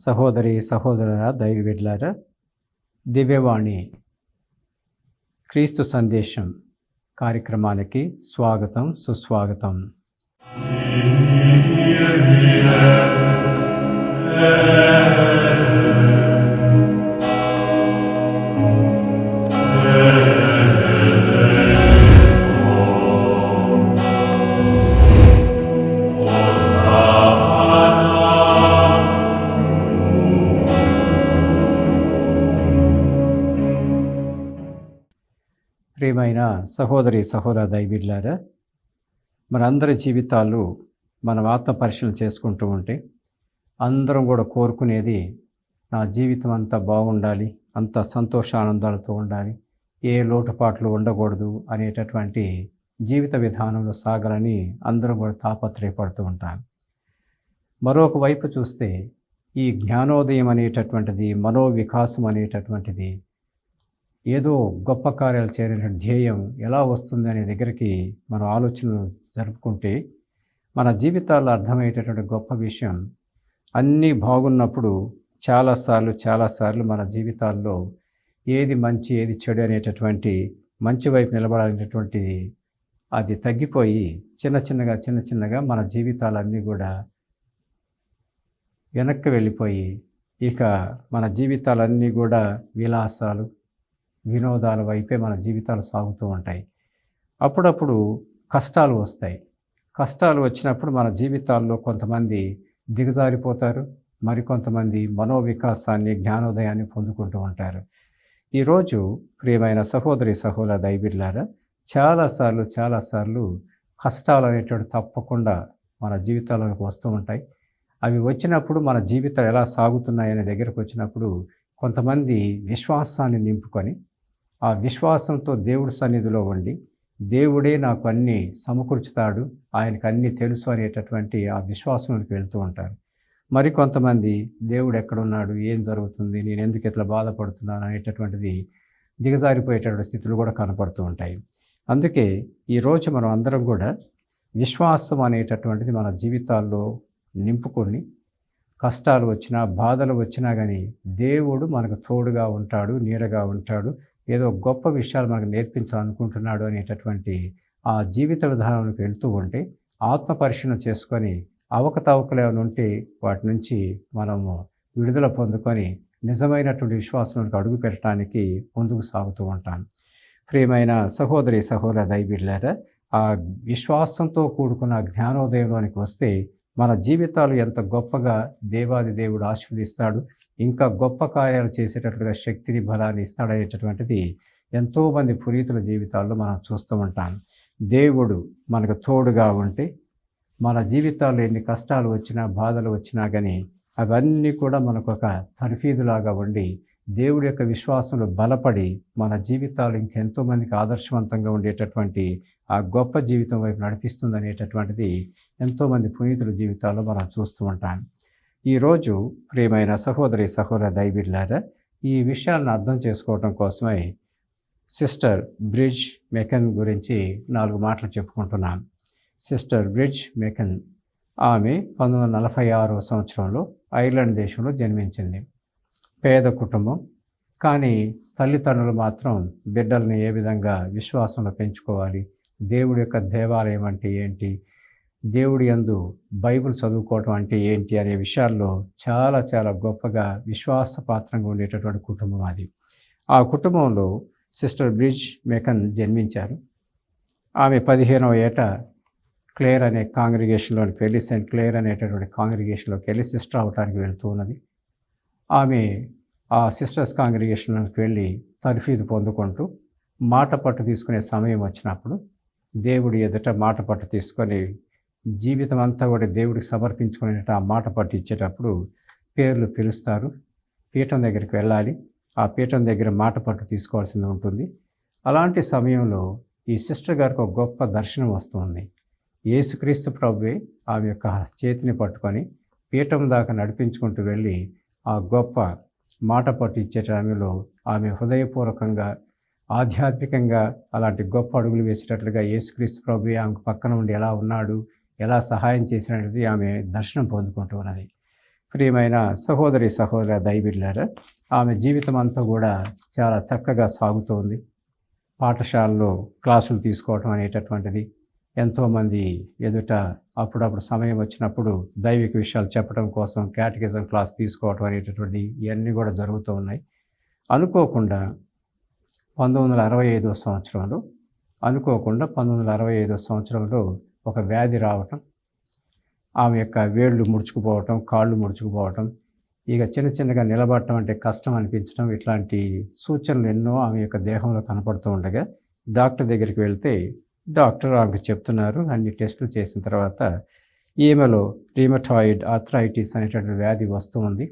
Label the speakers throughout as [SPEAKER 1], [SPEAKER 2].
[SPEAKER 1] సహోదరి సహోదరుల దైవ బిడ్డలారా, దివ్యవాణి క్రీస్తు సందేశం కార్యక్రమానికి స్వాగతం, సుస్వాగతం. ప్రియమైన సహోదరి సహోదర దైవీడ్లారా, మనందరి జీవితాలు మనం ఆత్మ పరిశీలన చేసుకుంటూ ఉంటే అందరం కూడా కోరుకునేది నా జీవితం అంతా బాగుండాలి, అంత సంతోషానందాలతో ఉండాలి, ఏ లోటుపాట్లు ఉండకూడదు అనేటటువంటి జీవిత విధానంలో సాగాలని అందరం కూడా తాపత్రయపడుతూ ఉంటాం. మరొక వైపు చూస్తే ఈ జ్ఞానోదయం అనేటటువంటిది, మనోవికాసం అనేటటువంటిది, ఏదో గొప్ప కార్యాలు చేరిన ధ్యేయం ఎలా వస్తుంది అనే దగ్గరికి మనం ఆలోచనలు జరుపుకుంటే మన జీవితాల్లో అర్థమయ్యేటటువంటి గొప్ప విషయం, అన్నీ బాగున్నప్పుడు చాలాసార్లు మన జీవితాల్లో ఏది మంచి ఏది చెడు అనేటటువంటి మంచి వైపు నిలబడాలనేటువంటిది అది తగ్గిపోయి చిన్న చిన్నగా మన జీవితాలన్నీ కూడా వెనక్కి వెళ్ళిపోయి ఇక మన జీవితాలన్నీ కూడా విలాసాలు, వినోదాల వైపే మన జీవితాలు సాగుతూ ఉంటాయి. అప్పుడప్పుడు కష్టాలు వస్తాయి. కష్టాలు వచ్చినప్పుడు మన జీవితాల్లో కొంతమంది దిగజారిపోతారు, మరికొంతమంది మనోవికాసాన్ని, జ్ఞానోదయాన్ని పొందుకుంటూ ఉంటారు. ఈరోజు ప్రియమైన సహోదరి సహోదర దైవీడ్లారా, చాలాసార్లు కష్టాలు అనేటువంటి తప్పకుండా మన జీవితాల్లోకి వస్తూ ఉంటాయి. అవి వచ్చినప్పుడు మన జీవితాలు ఎలా సాగుతున్నాయనే దగ్గరకు వచ్చినప్పుడు కొంతమంది విశ్వాసాన్ని నింపుకొని ఆ విశ్వాసంతో దేవుడి సన్నిధిలో ఉండి దేవుడే నాకు అన్నీ సమకూర్చుతాడు, ఆయనకు అన్నీ తెలుసు అనేటటువంటి ఆ విశ్వాసంలోకి వెళ్తూ ఉంటారు. మరికొంతమంది దేవుడు ఎక్కడున్నాడు, ఏం జరుగుతుంది, నేను ఎందుకు ఇట్లా బాధపడుతున్నాను అనేటటువంటిది దిగజారిపోయేటటువంటి స్థితులు కూడా కనపడుతూ ఉంటాయి. అందుకే ఈరోజు మనం అందరం కూడా విశ్వాసం అనేటటువంటిది మన జీవితాల్లో నింపుకొని కష్టాలు వచ్చినా, బాధలు వచ్చినా కానీ దేవుడు మనకు తోడుగా ఉంటాడు, నీడగా ఉంటాడు, ఏదో గొప్ప విషయాలు మనకు నేర్పించాలనుకుంటున్నాడు అనేటటువంటి ఆ జీవిత విధానానికి వెళ్తూ ఉంటే ఆత్మ పరిశీలన చేసుకొని అవకతవకలు ఏమైనా ఉంటే వాటి నుంచి మనము విడుదల పొందుకొని నిజమైనటువంటి విశ్వాసంలోకి అడుగు పెట్టడానికి ముందుకు సాగుతూ ఉంటాం. ప్రియమైన సహోదరి సహోదర దైవీడ్లారా, ఆ విశ్వాసంతో కూడుకున్న జ్ఞానోదయంలోనికి వస్తే మన జీవితాలు ఎంత గొప్పగా దేవాది దేవుడు ఆశీర్వదిస్తాడు, ఇంకా గొప్ప కార్యాలు చేసేటట్లుగా శక్తిని, బలాన్ని ఇస్తాడనేటటువంటిది ఎంతోమంది పునీతుల జీవితాల్లో మనం చూస్తూ ఉంటాం. దేవుడు మనకు తోడుగా ఉంటే మన జీవితాల్లో ఎన్ని కష్టాలు వచ్చినా, బాధలు వచ్చినా కానీ అవన్నీ కూడా మనకు ఒక తర్ఫీదులాగా ఉండి దేవుడి యొక్క విశ్వాసంలో బలపడి మన జీవితాలు ఇంకెంతోమందికి ఆదర్శవంతంగా ఉండేటటువంటి ఆ గొప్ప జీవితం వైపు నడిపిస్తుంది అనేటటువంటిది ఎంతోమంది పునీతుల జీవితాల్లో మనం చూస్తూ ఉంటాం. ఈరోజు ప్రియమైన సహోదరి సహోదర దైవీడ్లారా, ఈ విషయాలను అర్థం చేసుకోవడం కోసమై సిస్టర్ బ్రిడ్జ్ మెకన్ గురించి 4 మాటలు చెప్పుకుంటున్నాం. సిస్టర్ బ్రిడ్జ్ మెకన్ ఆమె 1946వ సంవత్సరంలో ఐర్లాండ్ దేశంలో జన్మించింది. పేద కుటుంబం, కానీ తల్లిదండ్రులు మాత్రం బిడ్డల్ని ఏ విధంగా విశ్వాసంలో పెంచుకోవాలి, దేవుడి యొక్క దేవాలయం అంటే ఏంటి, దేవుడి యందు బైబిల్ చదువుకోవటం అంటే ఏంటి అనే విషయాల్లో చాలా గొప్పగా విశ్వాసపాత్రంగా ఉండేటటువంటి కుటుంబం అది. ఆ కుటుంబంలో సిస్టర్ బ్రిడ్జ్ మెకన్ జన్మించారు. ఆమె 15వ ఏట క్లేర్ అనే కాంగ్రిగేషన్లోకి వెళ్ళి, సెయింట్ క్లేర్ అనేటటువంటి కాంగ్రిగేషన్లోకి వెళ్ళి సిస్టర్ అవటానికి వెళ్తూ ఉన్నది. ఆమె ఆ సిస్టర్స్ కాంగ్రిగేషన్లోకి వెళ్ళి తర్ఫీదు పొందుకుంటూ మాట పట్టు తీసుకునే సమయం వచ్చినప్పుడు దేవుడి ఎదుట మాట పట్టు తీసుకొని జీవితం అంతా కూడా దేవుడికి సమర్పించుకునే ఆ మాట పట్టు ఇచ్చేటప్పుడు పేర్లు పిలుస్తారు. పీఠం దగ్గరికి వెళ్ళాలి, ఆ పీఠం దగ్గర మాట పట్టు తీసుకోవాల్సింది ఉంటుంది. అలాంటి సమయంలో ఈ సిస్టర్ గారికి ఒక గొప్ప దర్శనం వస్తుంది. యేసుక్రీస్తు ప్రభువే ఆమె యొక్క చేతిని పట్టుకొని పీఠం దాకా నడిపించుకుంటూ వెళ్ళి ఆ గొప్ప మాట పట్టు ఇచ్చే సమయంలో ఆమె హృదయపూర్వకంగా, ఆధ్యాత్మికంగా అలాంటి గొప్ప అడుగులు వేసేటట్లుగా యేసుక్రీస్తు ప్రభువే ఆమెకు పక్కన ఉండి ఎలా ఉన్నాడు, ఎలా సహాయం చేసినది ఆమె దర్శనం పొందుకుంటూ ఉన్నది. ప్రియమైన సహోదరి దైవబిడ్డలారా, ఆమె జీవితం అంతా కూడా చాలా చక్కగా సాగుతోంది. పాఠశాలలో క్లాసులు తీసుకోవటం అనేటటువంటిది, ఎంతోమంది ఎదుట అప్పుడప్పుడు సమయం వచ్చినప్పుడు దైవిక విషయాలు చెప్పడం కోసం క్యాటకిజం క్లాస్ తీసుకోవటం అనేటటువంటి ఇవన్నీ కూడా జరుగుతూ ఉన్నాయి. అనుకోకుండా 1965 సంవత్సరంలో 1965 సంవత్సరంలో ఒక వ్యాధి రావటం, ఆమె యొక్క వేళ్ళు ముడుచుకుపోవటం, కాళ్ళు ముడుచుకుపోవటం, ఇక చిన్నగా నిలబడటం అంటే కష్టం అనిపించడం, ఇట్లాంటి సూచనలు ఎన్నో ఆమె యొక్క దేహంలో కనపడుతూ ఉండగా డాక్టర్ దగ్గరికి వెళ్తే డాక్టర్ ఆమెకు చెప్తున్నారు, అన్ని టెస్టులు చేసిన తర్వాత ఈమెలో రీమటాయిడ్ ఆర్థరైటిస్ అనేటువంటి వ్యాధి వస్తూ ఉంది.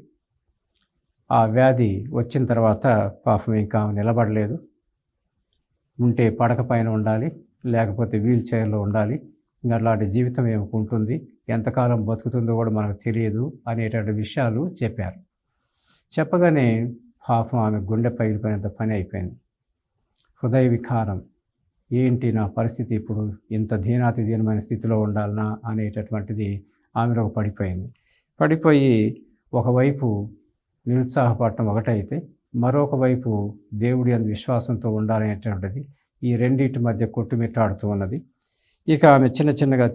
[SPEAKER 1] ఆ వ్యాధి వచ్చిన తర్వాత పాపం ఇంకా నిలబడలేదు. ఉంటే పడక పైన ఉండాలి, లేకపోతే వీల్ చైర్లో ఉండాలి. ఇంకా అలాంటి జీవితం ఏమిటి ఉంటుంది, ఎంతకాలం బతుకుతుందో కూడా మనకు తెలియదు అనేటువంటి విషయాలు చెప్పారు. చెప్పగానే పాపం ఆమె గుండె పగిలిపోయినంత పని అయిపోయింది. హృదయ వికారం, ఏంటి నా పరిస్థితి, ఇప్పుడు ఇంత దీనమైన స్థితిలో ఉండాలనా అనేటటువంటిది ఆమెలో పడిపోయి ఒకవైపు నిరుత్సాహపడటం ఒకటైతే, మరొక వైపు దేవుడి అందు విశ్వాసంతో ఉండాలనేటువంటిది ఈ రెండింటి మధ్య కొట్టుమిట్టాడుతూ ఉన్నది. ఇక ఆమె చిన్నగా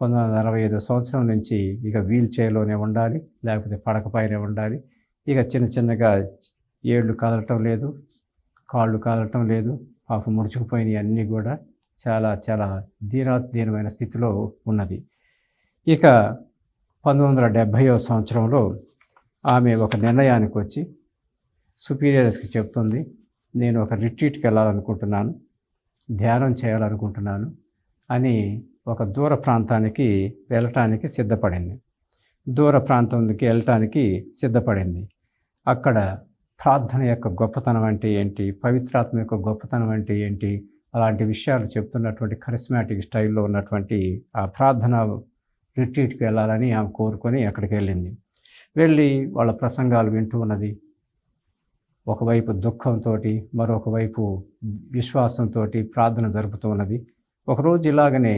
[SPEAKER 1] 1965 సంవత్సరం నుంచి ఇక వీల్ చైర్లోనే ఉండాలి, లేకపోతే పడకపైనే ఉండాలి. ఇక చిన్నగా ఏళ్ళు కదలటం లేదు, కాళ్ళు కదలటం లేదు, పాపం ముడుచుకుపోయినవి అన్నీ కూడా చాలా దీనమైన స్థితిలో ఉన్నది. ఇక 1970 సంవత్సరంలో ఆమె ఒక నిర్ణయానికి వచ్చి సుపీరియర్స్కి చెప్తుంది, నేను ఒక రిట్రీట్కి వెళ్ళాలనుకుంటున్నాను, ధ్యానం చేయాలనుకుంటున్నాను అని ఒక దూర ప్రాంతానికి వెళ్ళటానికి సిద్ధపడింది. దూర ప్రాంతానికి వెళ్ళటానికి సిద్ధపడింది. అక్కడ ప్రార్థన యొక్క గొప్పతనం అంటే ఏంటి, పవిత్రాత్మ యొక్క గొప్పతనం అంటే ఏంటి, అలాంటి విషయాలు చెప్తున్నటువంటి కరిస్మాటిక్ స్టైల్లో ఉన్నటువంటి ఆ ప్రార్థన రిట్రీట్కి వెళ్ళాలని ఆమె కోరుకొని అక్కడికి వెళ్ళి వాళ్ళ ప్రసంగాలు వింటూ ఉన్నది. ఒకవైపు దుఃఖంతో, మరొక వైపు విశ్వాసంతో ప్రార్థన జరుపుతూ ఉన్నది. ఒకరోజు ఇలాగనే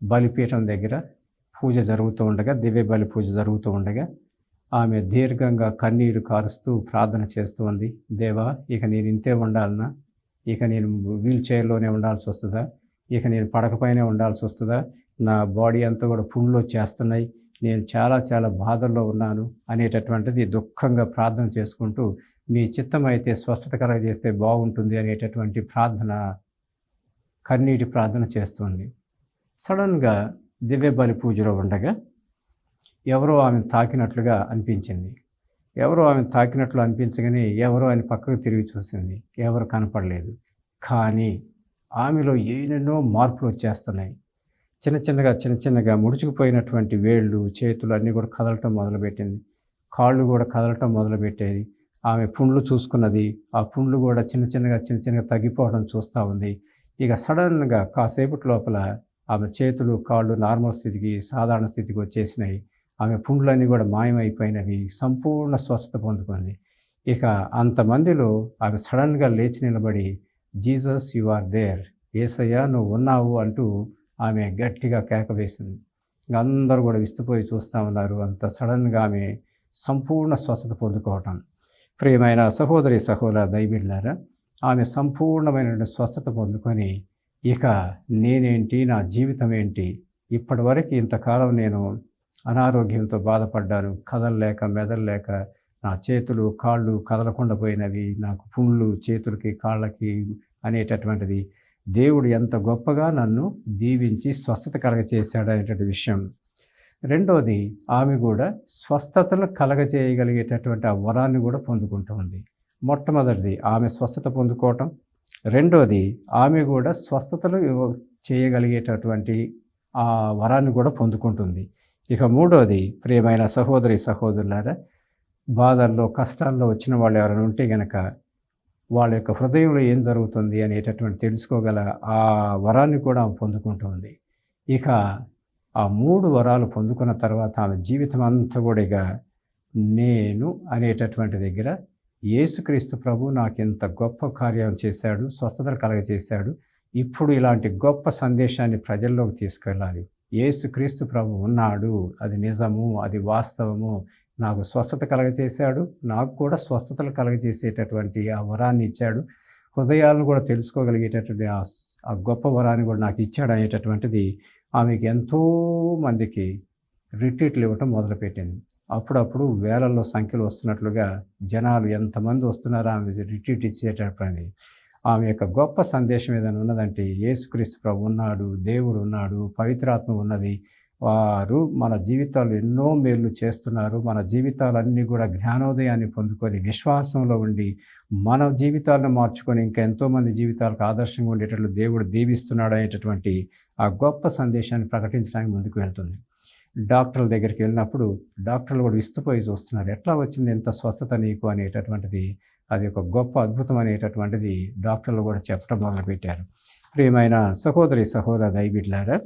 [SPEAKER 1] బలిపీఠం దగ్గర పూజ జరుగుతూ ఉండగా, దివ్య బలి పూజ జరుగుతూ ఉండగా ఆమె దీర్ఘంగా కన్నీరు కారుస్తూ ప్రార్థన చేస్తూ ఉంది. దేవా, ఇక నేను ఇంతే ఉండాలనా, ఇక నేను వీల్ చైర్లోనే ఉండాల్సి వస్తుందా, ఇక నేను పడకపైనే ఉండాల్సి వస్తుందా, నా బాడీ అంతా కూడా పుండ్లు వచ్చేస్తున్నాయి, నేను చాలా బాధల్లో ఉన్నాను అనేటటువంటిది దుఃఖంగా ప్రార్థన చేసుకుంటూ, మీ చిత్తం అయితే స్వస్థత కలగజేస్తే బాగుంటుంది అనేటటువంటి ప్రార్థన, కన్నీటి ప్రార్థన చేస్తుంది. సడన్గా దివ్య బలి పూజలో ఉండగా ఎవరో ఆమె తాకినట్లుగా అనిపించింది. ఎవరో ఆమె తాకినట్లు అనిపించగానే ఎవరో ఆయన పక్కకు తిరిగి చూసింది, ఎవరు కనపడలేదు. కానీ ఆమెలో ఎన్నెన్నో మార్పులు వచ్చేస్తున్నాయి. చిన్నగా ముడుచుకుపోయినటువంటి వేళ్ళు, చేతులు అన్నీ కూడా కదలటం మొదలుపెట్టింది. కాళ్ళు కూడా కదలటం మొదలుపెట్టేది. ఆమె పుండ్లు చూసుకున్నది, ఆ పుండ్లు కూడా చిన్నగా తగ్గిపోవడం చూస్తూ ఉంది. ఇక సడన్గా కాసేపటి లోపల ఆమె చేతులు, కాళ్ళు నార్మల్ స్థితికి, సాధారణ స్థితికి వచ్చేసినాయి. ఆమె పుండ్లన్నీ కూడా మాయమైపోయినవి, సంపూర్ణ స్వస్థత పొందుకుంది. ఇక అంతమందిలో ఆమె సడన్గా లేచి నిలబడి, జీసస్ యు ఆర్ దేర్, యేసయ్య నువ్వు ఉన్నావు అంటూ ఆమె గట్టిగా కేక వేసింది. అందరూ కూడా విస్తుపోయి చూస్తూ ఉన్నారు. అంత సడన్గా ఆమె సంపూర్ణ స్వస్థత పొందుకోవటం. ప్రియమైన సహోదరి దైవబిడ్డలారా, ఆమె సంపూర్ణమైన స్వస్థత పొందుకొని, ఇక నేనేంటి, నా జీవితం ఏంటి, ఇప్పటివరకు ఇంతకాలం నేను అనారోగ్యంతో బాధపడ్డాను, కదలలేక మెదలలేక, నా చేతులు కాళ్ళు కదలకుండా పోయినవి, నాకు పుండ్లు చేతులకి కాళ్ళకి అనేటటువంటిది, దేవుడు ఎంత గొప్పగా నన్ను దీవించి స్వస్థత కలగచేశాడు అనేటువంటి విషయం. రెండోది, ఆమె కూడా స్వస్థతను కలగచేయగలిగేటటువంటి ఆ వరాన్ని కూడా పొందుకుంటూ ఉంది. మొట్టమొదటిది ఆమె స్వస్థత పొందుకోవటం, రెండోది ఆమె కూడా స్వస్థతలు చేయగలిగేటటువంటి ఆ వరాన్ని కూడా పొందుకుంటుంది. ఇక మూడోది, ప్రియమైన సహోదరులారా, బాధల్లో కష్టాల్లో వచ్చిన వాళ్ళు ఎవరైనా ఉంటే గనక వాళ్ళ యొక్క హృదయంలో ఏం జరుగుతుంది అనేటటువంటి తెలుసుకోగల ఆ వరాన్ని కూడా ఆమె పొందుకుంటుంది. ఇక ఆ 3 వరాలు పొందుకున్న తర్వాత ఆమె జీవితం అంతా కూడా ఇక నేను అనేటటువంటి దగ్గర, యేసుక్రీస్తు ప్రభు నాకు ఎంత గొప్ప కార్యం చేశాడు, స్వస్థతలు కలగజేశాడు, ఇప్పుడు ఇలాంటి గొప్ప సందేశాన్ని ప్రజల్లోకి తీసుకెళ్ళాలి, యేసుక్రీస్తు ప్రభు ఉన్నాడు, అది నిజము, అది వాస్తవము, నాకు స్వస్థత కలగజేశాడు, నాకు కూడా స్వస్థతలు కలగజేసేటటువంటి ఆ వరాన్ని ఇచ్చాడు, హృదయాలను కూడా తెలుసుకోగలిగేటటువంటి ఆ గొప్ప వరాన్ని కూడా నాకు ఇచ్చాడు అనేటటువంటిది ఆమెకి ఎంతో మందికి రిట్రీట్లు ఇవ్వటం మొదలుపెట్టింది. అప్పుడప్పుడు వేలల్లో సంఖ్యలో వస్తున్నట్లుగా జనాలు ఎంతమంది వస్తున్నారో ఆమె రిట్రీట్ ఇచ్చేటటువంటి ఆమె యొక్క గొప్ప సందేశం ఏదైనా ఉన్నదంటే యేసుక్రీస్తు ప్రభు ఉన్నాడు, దేవుడు ఉన్నాడు, పవిత్రాత్మ ఉన్నది, వారు మన జీవితాలు ఎన్నో మేలు చేస్తున్నారు, మన జీవితాలన్నీ కూడా జ్ఞానోదయాన్ని పొందుకొని విశ్వాసంలో ఉండి మన జీవితాలను మార్చుకొని ఇంకా ఎంతోమంది జీవితాలకు ఆదర్శంగా ఉండేటట్లు దేవుడు దీవిస్తున్నాడు అనేటటువంటి ఆ గొప్ప సందేశాన్ని ప్రకటించడానికి ముందుకు వెళ్తుంది. డాక్టర్ల దగ్గరికి వెళ్ళినప్పుడు డాక్టర్లు కూడా విస్తుపోయి చూస్తున్నారు, ఎట్లా వచ్చింది ఎంత స్వస్థత నీకు అనేటటువంటిది, అది ఒక గొప్ప అద్భుతం అనేటటువంటిది డాక్టర్లు కూడా చెప్పడం మొదలుపెట్టారు. ప్రియమైన సహోదర దైవబిడ్డలారా,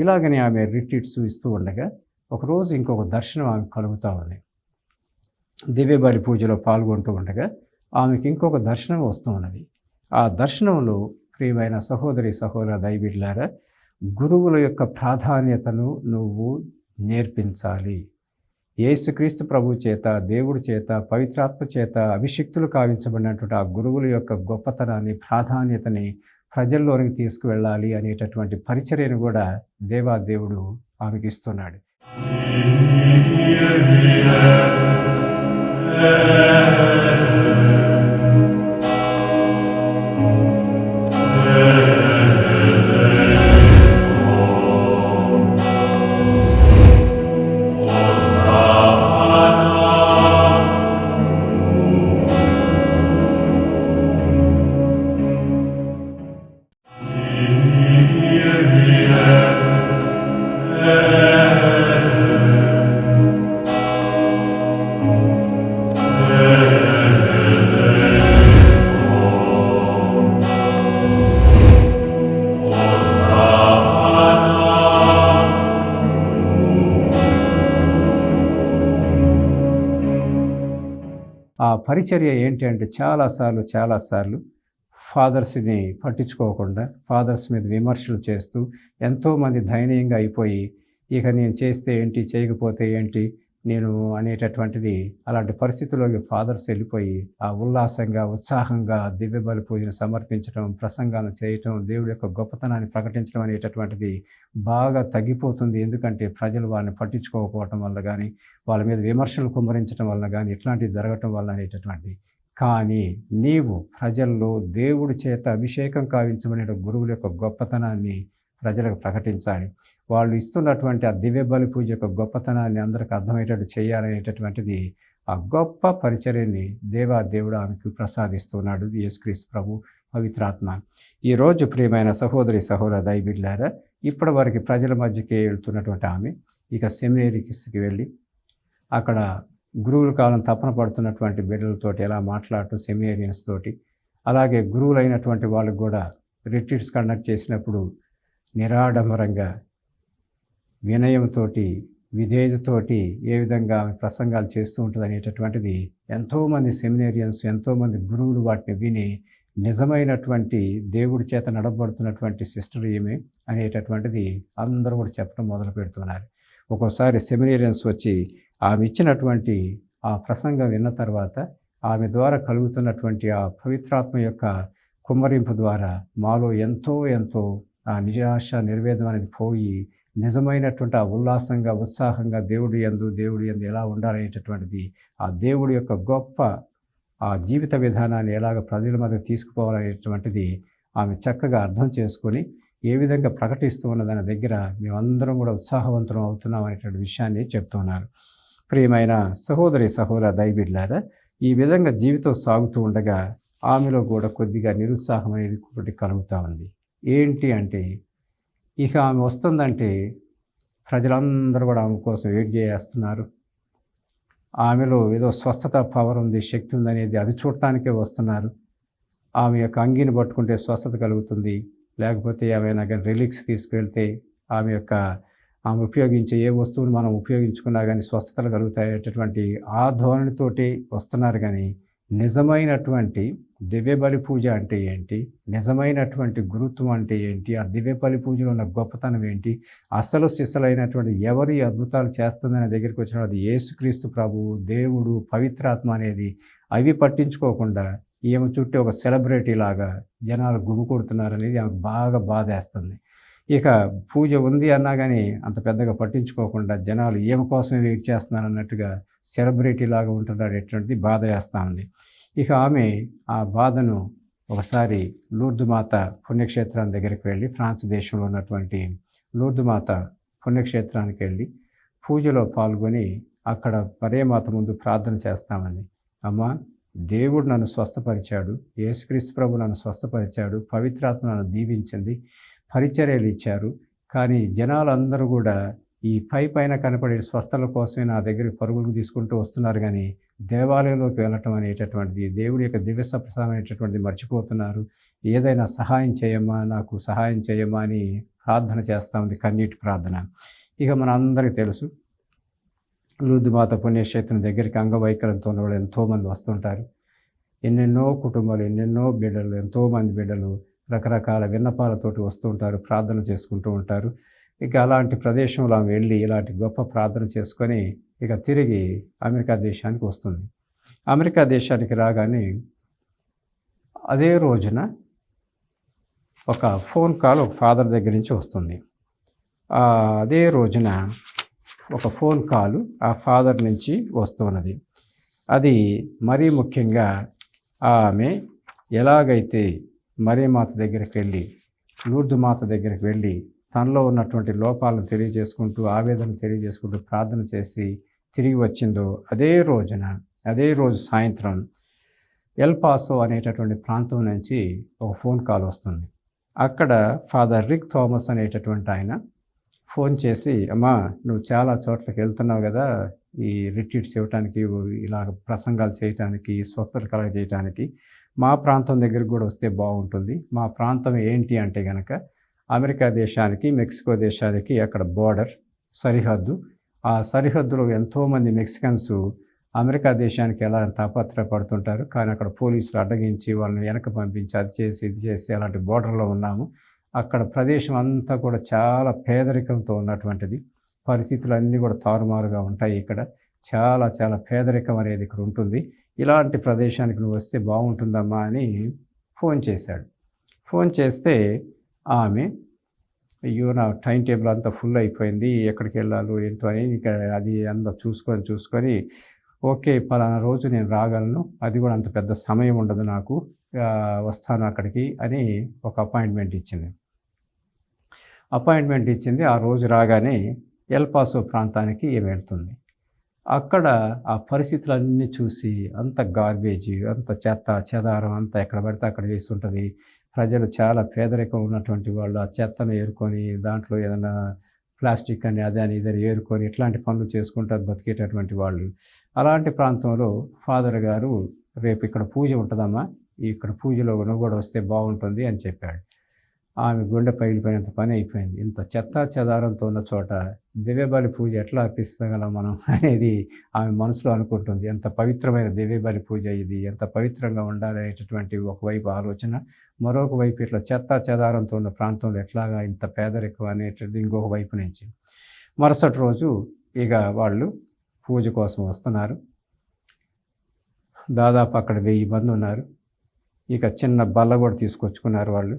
[SPEAKER 1] ఇలాగనే ఆమె రిట్రీట్స్ ఇస్తూ ఉండగా ఒకరోజు ఇంకొక దర్శనం ఆమె కలుగుతూ ఉంది. దివ్యబలి పూజలో పాల్గొంటూ ఉండగా ఆమెకి ఇంకొక దర్శనం వస్తూ ఉన్నది. ఆ దర్శనంలో ప్రియమైన సహోదర దైవబిడ్డలారా, గురువుల యొక్క ప్రాధాన్యతను నువ్వు నేర్పించాలి. యేసుక్రీస్తు ప్రభు చేత, దేవుడి చేత, పవిత్రాత్మ చేత అభిషిక్తులు కావించబడినటువంటి ఆ గురువుల యొక్క గొప్పతనాన్ని, ప్రాధాన్యతని ప్రజల్లోనికి తీసుకువెళ్ళాలి అనేటటువంటి పరిచర్యను కూడా దేవాదేవుడు ఆమెకి ఇస్తున్నాడు. ఆ పరిచర్య ఏంటి అంటే చాలాసార్లు ఫాదర్స్ని పట్టించుకోకుండా ఫాదర్స్ మీద విమర్శలు చేస్తూ ఎంతోమంది దయనీయంగా అయిపోయి, ఇక నేను చేస్తే ఏంటి, చేయకపోతే ఏంటి నేను అనేటటువంటిది, అలాంటి పరిస్థితుల్లోకి ఫాదర్స్ వెళ్ళిపోయి ఆ ఉల్లాసంగా, ఉత్సాహంగా దివ్యబలి పూజను సమర్పించడం, ప్రసంగాలు చేయటం, దేవుడి యొక్క గొప్పతనాన్ని ప్రకటించడం అనేటటువంటిది బాగా తగ్గిపోతుంది. ఎందుకంటే ప్రజలు వాళ్ళని పట్టించుకోకపోవటం వల్ల కానీ, వాళ్ళ మీద విమర్శలు కుమ్మరించడం వల్ల కానీ, ఇట్లాంటివి జరగటం వల్ల అనేటటువంటిది. కానీ నీవు ప్రజల్లో దేవుడి చేత అభిషేకం కావించబడిన గురువుల యొక్క గొప్పతనాన్ని ప్రజలకు ప్రకటించాలి. వాళ్ళు ఇస్తున్నటువంటి ఆ దివ్య బలి పూజ యొక్క గొప్పతనాన్ని అందరికి అర్థమయ్యేటట్టు చేయాలనేటటువంటిది ఆ గొప్ప పరిచర్యని దేవుడు ఆమెకు ప్రసాదిస్తున్నాడు, యేసుక్రీస్తు ప్రభు పవిత్రాత్మ. ఈరోజు ప్రియమైన సహోదర దైవబిడ్డలారా, ఇప్పటి వరకు ప్రజల మధ్యకి వెళ్తున్నటువంటి ఆమె ఇక సెమినరీకి వెళ్ళి అక్కడ గురువుల కాలం తపన పడుతున్నటువంటి బిడ్డలతోటి ఎలా మాట్లాడటం, సెమినేరియన్స్ తోటి, అలాగే గురువులైనటువంటి వాళ్ళకు కూడా రిట్రీట్స్ కండక్ట్ చేసినప్పుడు నిరాడంబరంగా వినయంతో, విధేయతతోటి ఏ విధంగా ప్రసంగాలు చేస్తూ ఉంటుంది అనేటటువంటిది ఎంతోమంది సెమినేరియన్స్, ఎంతోమంది గురువులు వాటిని విని నిజమైనటువంటి దేవుడి చేత నడబడుతున్నటువంటి సిస్టర్ ఈమె అనేటటువంటిది అందరూ కూడా చెప్పడం మొదలు పెడుతున్నారు. ఒక్కోసారి సెమినేరియన్స్ వచ్చి ఆమె ఇచ్చినటువంటి ఆ ప్రసంగం విన్న తర్వాత ఆమె ద్వారా కలుగుతున్నటువంటి ఆ పవిత్రాత్మ యొక్క కుమ్మరింపు ద్వారా మాలో ఎంతో ఆ నిరాశ, నిర్వేదం అనేది పోయి నిజమైనటువంటి ఆ ఉల్లాసంగా, ఉత్సాహంగా దేవుడి యందు ఎలా ఉండాలనేటటువంటిది, ఆ దేవుడి యొక్క గొప్ప ఆ జీవిత విధానాన్ని ఎలాగ ప్రజల మధ్య తీసుకుపోవాలనేటువంటిది ఆమె చక్కగా అర్థం చేసుకొని ఏ విధంగా ప్రకటిస్తూ ఉన్న దాని దగ్గర మేమందరం కూడా ఉత్సాహవంతులం అవుతున్నాం అనేటువంటి విషయాన్ని చెప్తున్నారు. ప్రియమైన సహోదర దైవబిడ్డలారా, ఈ విధంగా జీవితం సాగుతూ ఉండగా ఆమెలో కూడా కొద్దిగా నిరుత్సాహం అనేది ఒకటి కలుగుతూ ఉంది. ఏంటి అంటే, ఇక ఆమె వస్తుందంటే ప్రజలందరూ కూడా ఆమె కోసం వెయిట్ చేస్తున్నారు. ఆమెలో ఏదో స్వస్థత పవర్ ఉంది, శక్తి ఉంది అనేది అది చూడటానికే వస్తున్నారు. ఆమె యొక్క అంగీని పట్టుకుంటే స్వస్థత కలుగుతుంది, లేకపోతే ఏమైనా కానీ రిలీక్స్ తీసుకువెళ్తే ఆమె ఉపయోగించే ఏ వస్తువును మనం ఉపయోగించుకున్నా కానీ స్వస్థతలు కలుగుతాయేటటువంటి ఆ ధోరణితోటి వస్తున్నారు. కానీ నిజమైనటువంటి దివ్య బలి పూజ అంటే ఏంటి, నిజమైనటువంటి గురుత్వం అంటే ఏంటి, ఆ దివ్య బలి పూజలో ఉన్న గొప్పతనం ఏంటి, అసలు సిసలైనటువంటి ఎవరు ఈ అద్భుతాలు చేస్తుందనే దగ్గరికి వచ్చిన అది యేసుక్రీస్తు ప్రభువు, దేవుడు, పవిత్రాత్మ అనేది అవి పట్టించుకోకుండా ఈమె చుట్టూ ఒక సెలబ్రిటీ లాగా జనాలు గుమికూడుతున్నారనేది ఆమెకు బాగా బాధేస్తుంది. ఇక పూజ ఉంది అన్నా కానీ అంత పెద్దగా పట్టించుకోకుండా జనాలు ఈమె కోసమే వెయిట్ చేస్తున్నారు అన్నట్టుగా సెలబ్రిటీ లాగా ఉంటున్నాడేటువంటిది బాధ వేస్తూ ఉంది. ఇక ఆమె ఆ బాధను ఒకసారి లూర్దు మాత పుణ్యక్షేత్రాన్ని దగ్గరికి వెళ్ళి, ఫ్రాన్స్ దేశంలో ఉన్నటువంటి లూర్దు మాత పుణ్యక్షేత్రానికి వెళ్ళి పూజలో పాల్గొని అక్కడ మరియమాత ముందు ప్రార్థన చేస్తామంది. అమ్మ, దేవుడు నన్ను స్వస్థపరిచాడు, యేసుక్రీస్తు ప్రభు నన్ను స్వస్థపరిచాడు, పవిత్రాత్మ నన్ను దీవించింది, పరిచర్యలు ఇచ్చారు. కానీ జనాలందరూ కూడా ఈ పైన కనపడే స్వస్థల కోసమే నా దగ్గరికి పరుగులు తీసుకుంటూ వస్తున్నారు, కానీ దేవాలయంలోకి వెళ్ళటం అనేటటువంటిది, దేవుడి యొక్క దివ్య ప్రసాదం అనేటటువంటిది మర్చిపోతున్నారు. ఏదైనా సహాయం చేయమ్మా, నాకు సహాయం చేయమ్మా అని ప్రార్థన చేస్తూ ఉంది, కన్నీటి ప్రార్థన. ఇక మన అందరికీ తెలుసు, లూర్దు మాత పుణ్యక్షేత్రం దగ్గరికి అంగవైకల్యంతో ఉన్న వాళ్ళు ఎంతోమంది వస్తుంటారు. ఎన్నెన్నో కుటుంబాలు, ఎన్నెన్నో బిడ్డలు, ఎంతోమంది బిడ్డలు రకరకాల విన్నపాలతోటి వస్తూ ఉంటారు, ప్రార్థన చేసుకుంటూ ఉంటారు. ఇక అలాంటి ప్రదేశంలో ఆమె వెళ్ళి ఇలాంటి గొప్ప ప్రార్థన చేసుకొని ఇక తిరిగి అమెరికా దేశానికి వస్తుంది. అమెరికా దేశానికి రాగానే అదే రోజున ఒక ఫోన్ కాల్ ఒక ఫాదర్ దగ్గర నుంచి వస్తుంది. అదే రోజున ఒక ఫోన్ కాల్ ఆ ఫాదర్ నుంచి వస్తున్నది. అది మరీ ముఖ్యంగా ఆమె ఎలాగైతే మరియమాత దగ్గరికి వెళ్ళి, లూర్దు మాత దగ్గరికి వెళ్ళి తనలో ఉన్నటువంటి లోపాలను తెలియజేసుకుంటూ, ఆవేదన తెలియజేసుకుంటూ ప్రార్థన చేసి తిరిగి వచ్చిందో అదే రోజు సాయంత్రం ఎల్ పాసో అనేటటువంటి ప్రాంతం నుంచి ఒక ఫోన్ కాల్ వస్తుంది. అక్కడ ఫాదర్ రిక్ థామస్ అనేటటువంటి ఆయన ఫోన్ చేసి, అమ్మా, నువ్వు చాలా చోట్లకి వెళ్తున్నావు కదా, ఈ రిట్రీట్స్ ఇవ్వటానికి, ఇలా ప్రసంగాలు చేయటానికి, స్వస్థత కలగజేయటానికి, మా ప్రాంతం దగ్గరికి కూడా వస్తే బాగుంటుంది. మా ప్రాంతం ఏంటి అంటే కనుక అమెరికా దేశానికి, మెక్సికో దేశానికి అక్కడ బోర్డర్, సరిహద్దు. ఆ సరిహద్దులో ఎంతోమంది మెక్సికన్స్ అమెరికా దేశానికి ఎలా తాపత్రయపడుతుంటారు, కానీ అక్కడ పోలీసులు అడ్డగించి వాళ్ళని వెనక పంపించి అది చేసి ఇది చేసి అలాంటి బోర్డర్లో ఉన్నాము. అక్కడ ప్రదేశం అంతా కూడా చాలా పేదరికంతో ఉన్నటువంటిది, పరిస్థితులు కూడా తారుమారుగా ఉంటాయి. ఇక్కడ చాలా చాలా పేదరికం అనేది ఇక్కడ ఉంటుంది. ఇలాంటి ప్రదేశానికి నువ్వు వస్తే బాగుంటుందమ్మా అని ఫోన్ చేశాడు. ఫోన్ చేస్తే ఆమె, అయ్యో, నా టైం టేబుల్ అంతా ఫుల్ అయిపోయింది, ఎక్కడికి వెళ్ళాలో ఏంటో అని ఇక అది అంతా చూసుకొని ఓకే, పలానా రోజు నేను రాగలను, అది కూడా అంత పెద్ద సమయం ఉండదు నాకు, వస్తాను అక్కడికి అని ఒక అపాయింట్మెంట్ ఇచ్చింది. ఆ రోజు రాగానే ఎల్ పాసో ప్రాంతానికి వెళ్తుంది. అక్కడ ఆ పరిస్థితులన్నీ చూసి అంత గార్బేజ్, అంత చెత్త చెదారం అంతా ఎక్కడ పడితే అక్కడ వేసి ఉంటుంది. ప్రజలు చాలా పేదరికం ఉన్నటువంటి వాళ్ళు ఆ చెత్తను ఏరుకొని దాంట్లో ఏదైనా ప్లాస్టిక్ అని అదని ఇదని ఏరుకొని ఇట్లాంటి పనులు చేసుకుంటూ బతికేటటువంటి వాళ్ళు. అలాంటి ప్రాంతంలో ఫాదర్ గారు, రేపు ఇక్కడ పూజ ఉంటుందమ్మా, ఇక్కడ పూజలో నువ్వు కూడా వస్తే బాగుంటుంది అని చెప్పాడు. ఆమె గుండె పగిలిపోయినంత పని అయిపోయింది. ఇంత చెత్త చెదారంతో ఉన్న చోట దివ్యబలి పూజ ఎట్లా అర్పిస్తగలం మనం అనేది ఆమె మనసులో అనుకుంటుంది. ఎంత పవిత్రమైన దివ్యబలి పూజ ఇది, ఎంత పవిత్రంగా ఉండాలి అనేటటువంటి ఒకవైపు ఆలోచన, మరొక వైపు ఇట్లా చెత్త చెదారంతో ఉన్న ప్రాంతంలో ఎట్లాగా ఇంత పేదరికం అనేటువంటిది ఇంకొక వైపు నుంచి. మరుసటి రోజు ఇక వాళ్ళు పూజ కోసం వస్తున్నారు. దాదాపు అక్కడ 1000 మంది ఉన్నారు. ఇక చిన్న బల్ల కూడా తీసుకొచ్చుకున్నారు వాళ్ళు.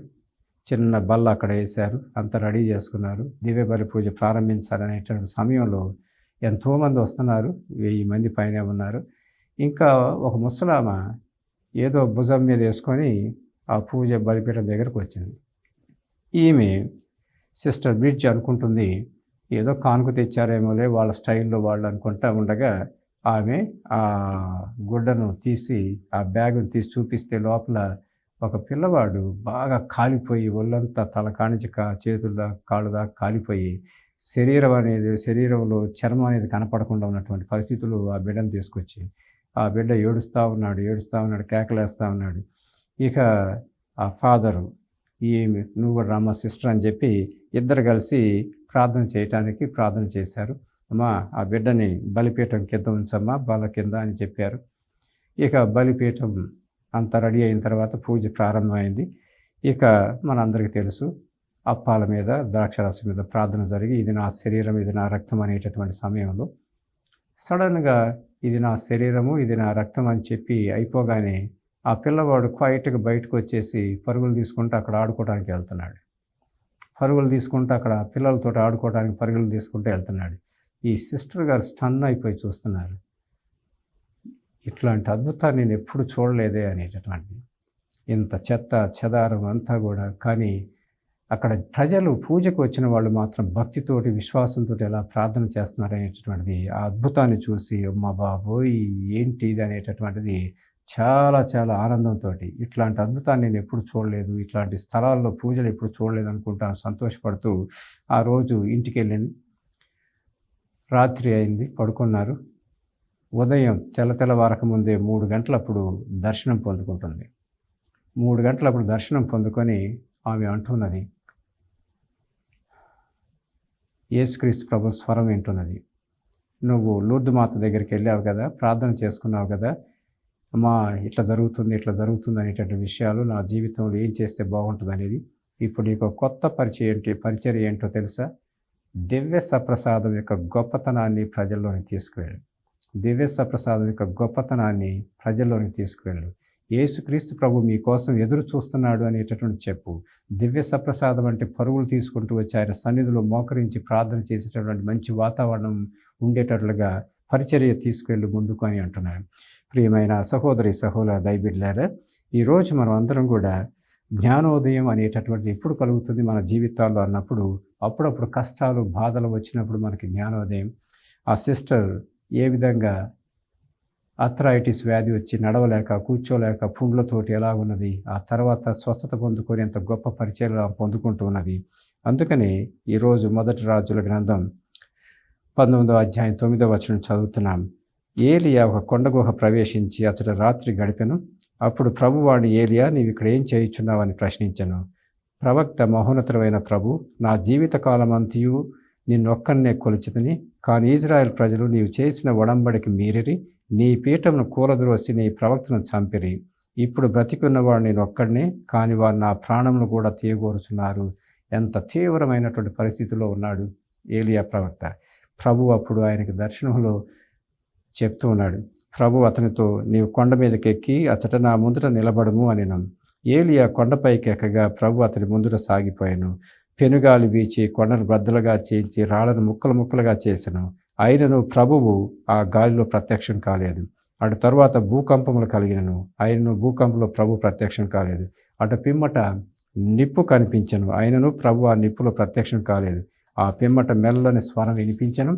[SPEAKER 1] చిన్న బల్ల అక్కడ వేశారు, అంతా రెడీ చేసుకున్నారు. దివ్యబలి పూజ ప్రారంభించాలనేటువంటి సమయంలో ఎంతోమంది వస్తున్నారు, 1000 మంది పైనే ఉన్నారు. ఇంకా ఒక ముసలామ ఏదో భుజం మీద వేసుకొని ఆ పూజ బలిపీఠం దగ్గరకు వచ్చింది. ఈమె సిస్టర్ బ్రిడ్జ్ అనుకుంటుంది, ఏదో కానుక తెచ్చారేమోలే వాళ్ళ స్టైల్లో వాళ్ళు అనుకుంటా ఉండగా ఆమె ఆ గుడ్డను తీసి, ఆ బ్యాగును తీసి చూపిస్తే లోపల ఒక పిల్లవాడు బాగా కాలిపోయి, ఒళ్ళంతా తల కానించి చేతుల దాకా కాళ్ళు దాకా కాలిపోయి, శరీరంలో చర్మం అనేది కనపడకుండా ఉన్నటువంటి పరిస్థితులు ఆ బిడ్డను తీసుకొచ్చి, ఆ బిడ్డ ఏడుస్తూ ఉన్నాడు, కేకలేస్తూ ఉన్నాడు. ఇక ఆ ఫాదరు, నువ్వు కూడా రమ్మ సిస్టర్ అని చెప్పి ఇద్దరు కలిసి ప్రార్థన చేశారు. అమ్మా, ఆ బిడ్డని బలిపీఠం కింద ఉంచమ్మా, బల కింద అని చెప్పారు. ఇక బలిపీఠం అంతా రెడీ అయిన తర్వాత పూజ ప్రారంభమైంది. ఇక మనందరికీ తెలుసు, అప్పాల మీద ద్రాక్షరసం మీద ప్రార్థన జరిగి ఇది నా శరీరం, ఇది నా రక్తం అనేటటువంటి సమయంలో సడన్గా ఇది నా శరీరము, ఇది నా రక్తం అని చెప్పి అయిపోగానే ఆ పిల్లవాడు క్వైట్గా బయటకు వచ్చేసి పరుగులు తీసుకుంటూ అక్కడ ఆడుకోవడానికి వెళ్తున్నాడు. పరుగులు తీసుకుంటూ అక్కడ పిల్లలతో ఆడుకోవడానికి పరుగులు తీసుకుంటూ వెళ్తున్నాడు. ఈ సిస్టర్ గారు స్టన్ అయిపోయి చూస్తున్నారు. ఇట్లాంటి అద్భుతాన్ని నేను ఎప్పుడు చూడలేదే అనేటటువంటిది. ఇంత చెత్త చెదారం అంతా కూడా, కానీ అక్కడ ప్రజలు పూజకు వచ్చిన వాళ్ళు మాత్రం భక్తితోటి విశ్వాసంతో ఎలా ప్రార్థన చేస్తున్నారు అనేటటువంటిది, ఆ అద్భుతాన్ని చూసి అమ్మ బాబోయ్ ఏంటి ఇది అనేటటువంటిది చాలా చాలా ఆనందంతో, ఇట్లాంటి అద్భుతాన్ని నేను ఎప్పుడు చూడలేదు, ఇట్లాంటి స్థలాల్లో పూజలు ఎప్పుడు చూడలేదు అనుకుంటా సంతోషపడుతూ ఆ రోజు ఇంటికి వెళ్ళింది. రాత్రి అయింది, పడుకున్నారు. ఉదయం తెల్లవారక ముందే 3 గంటలప్పుడు దర్శనం పొందుకుంటుంది. 3 గంటలప్పుడు దర్శనం పొందుకొని ఆమె అంటున్నది, యేసుక్రీస్తు ప్రభు స్వరం వింటున్నది. నువ్వు లూర్దు మాత దగ్గరికి వెళ్ళావు కదా, ప్రార్థన చేసుకున్నావు కదా, అమ్మా ఇట్లా జరుగుతుంది అనేటువంటి విషయాలు నా జీవితంలో ఏం చేస్తే బాగుంటుంది అనేది. ఇప్పుడు నీకు కొత్త పరిచర్య ఏంటో తెలుసా? దివ్య సప్రసాదం యొక్క గొప్పతనాన్ని ప్రజల్లోని తీసుకువెళ్ళు. దివ్య సప్రసాదం యొక్క గొప్పతనాన్ని ప్రజల్లోని తీసుకువెళ్ళు. యేసుక్రీస్తు ప్రభు మీకోసం ఎదురు చూస్తున్నాడు అనేటటువంటి చెప్పు. దివ్య సప్రసాదం అంటే పరుగులు తీసుకుంటూ వచ్చి ఆయన సన్నిధిలో మోకరించి ప్రార్థన చేసేటటువంటి మంచి వాతావరణం ఉండేటట్లుగా పరిచర్య తీసుకెళ్ళి ముందుకు అని అంటున్నాడు. ప్రియమైన సహోదరి సహోదర దైబిడ్లారా, ఈరోజు మనం అందరం కూడా జ్ఞానోదయం అనేటటువంటిది ఎప్పుడు కలుగుతుంది మన జీవితాల్లో అన్నప్పుడు, అప్పుడప్పుడు కష్టాలు బాధలు వచ్చినప్పుడు మనకి జ్ఞానోదయం. ఆ సిస్టర్ ఏ విధంగా ఆర్థరైటిస్ వ్యాధి వచ్చి నడవలేక కూర్చోలేక పుండ్లతోటి ఎలా ఉన్నది, ఆ తర్వాత స్వస్థత పొందుకొని ఎంత గొప్ప పరిచయం పొందుకుంటూ ఉన్నది. అందుకని ఈరోజు మొదటి రాజుల గ్రంథం 19వ అధ్యాయం 9వ వచనం చదువుతున్నాం. ఏలియా ఒక కొండ గుహ ప్రవేశించి అతడు రాత్రి గడిపెను. అప్పుడు ప్రభువాడు ఏలియా, నీవు ఇక్కడ ఏం చేయుచున్నావని ప్రశ్నించెను. ప్రవక్త, మహోన్నతుడైన ప్రభు, నా జీవితకాలమంతయు నిన్నొక్కన్నే కొలిచితిని, కానీ ఇజ్రాయెల్ ప్రజలు నీవు చేసిన ఒడంబడికి మీరిరి, నీ పీఠమును కూలద్రోసి నీ ప్రవక్తను చంపిరి. ఇప్పుడు బ్రతికున్నవాడు నేను ఒక్కడినే, కానీ వారు నా ప్రాణమును కూడా తీయగోరుచున్నారు. ఎంత తీవ్రమైనటువంటి పరిస్థితిలో ఉన్నాడు ఏలియా ప్రవక్త. ప్రభు అప్పుడు ఆయనకి దర్శనంలో చెప్తూ ఉన్నాడు. ప్రభు అతనితో, నీవు కొండ మీదకి ఎక్కి అచట నా ముందుట నిలబడము అనినం. ఏలియా కొండపైకి ఎక్కగా ప్రభు అతని ముందుట సాగిపోయాను. పెనుగాలి వీచి కొండను బ్రద్దలుగా చేయించి రాళ్లను ముక్కలుగా చేసెను. అయినను ప్రభువు ఆ గాలిలో ప్రత్యక్షం కాలేదు. అటు తరువాత భూకంపములు కలిగినను, అయినను భూకంపంలో ప్రభు ప్రత్యక్షం కాలేదు. అటు పిమ్మట నిప్పు కనిపించను, అయినను ప్రభు ఆ నిప్పులో ప్రత్యక్షం కాలేదు. ఆ పిమ్మట మెల్లని స్వరం వినిపించను.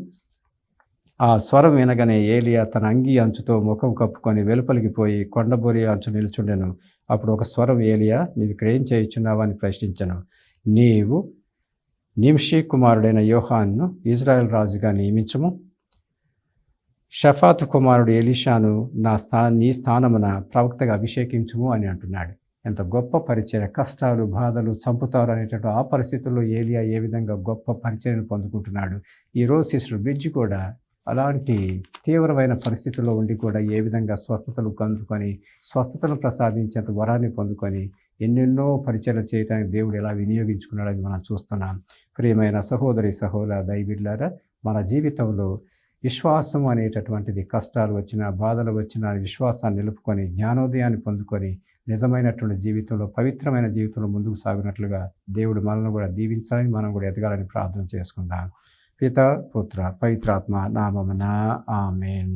[SPEAKER 1] ఆ స్వరం వినగానే ఏలియా తన అంగీ అంచుతో ముఖం కప్పుకొని వెలుపలికి పోయి కొండబొరి అంచు నిల్చుండెను. అప్పుడు ఒక స్వరం, ఏలియా, నీవు ఇక్కడ ఏం చేయుచున్నావా అని ప్రశ్నించను. నీవు నింషీ కుమారుడైన యోహాన్ను ఇజ్రాయెల్ రాజుగా నియమించము. షఫాతు కుమారుడు ఎలీషాను నీ స్థానమున ప్రవక్తగా అభిషేకించుము అని అంటున్నాడు. ఎంత గొప్ప పరిచర్య! కష్టాలు బాధలు చంపుతారు అనేటటువంటి ఆ పరిస్థితుల్లో ఏలియా ఏ విధంగా గొప్ప పరిచర్యను పొందుకుంటున్నాడు. ఈరోజు సిస్టర్ బ్రిడ్జ్ కూడా అలాంటి తీవ్రమైన పరిస్థితుల్లో ఉండి కూడా ఏ విధంగా స్వస్థతలు అందుకొని స్వస్థతను ప్రసాదించేంత వరాన్ని పొందుకొని ఎన్నెన్నో పరిచర్యలు చేయడానికి దేవుడు ఎలా వినియోగించుకున్నాడని మనం చూస్తున్నాం. ప్రియమైన సహోదరి సహోదర దైవిడ్లారా, మన జీవితంలో విశ్వాసం అనేటటువంటిది కష్టాలు వచ్చినా బాధలు వచ్చినా విశ్వాసాన్ని నిలుపుకొని జ్ఞానోదయాన్ని పొందుకొని నిజమైనటువంటి జీవితంలో పవిత్రమైన జీవితంలో ముందుకు సాగినట్లుగా దేవుడు మనల్ని కూడా దీవించాలని, మనం కూడా ఎదగాలని ప్రార్థన చేసుకుందాం. పిత, పుత్ర, పవిత్రాత్మ నామమున ఆమేన్.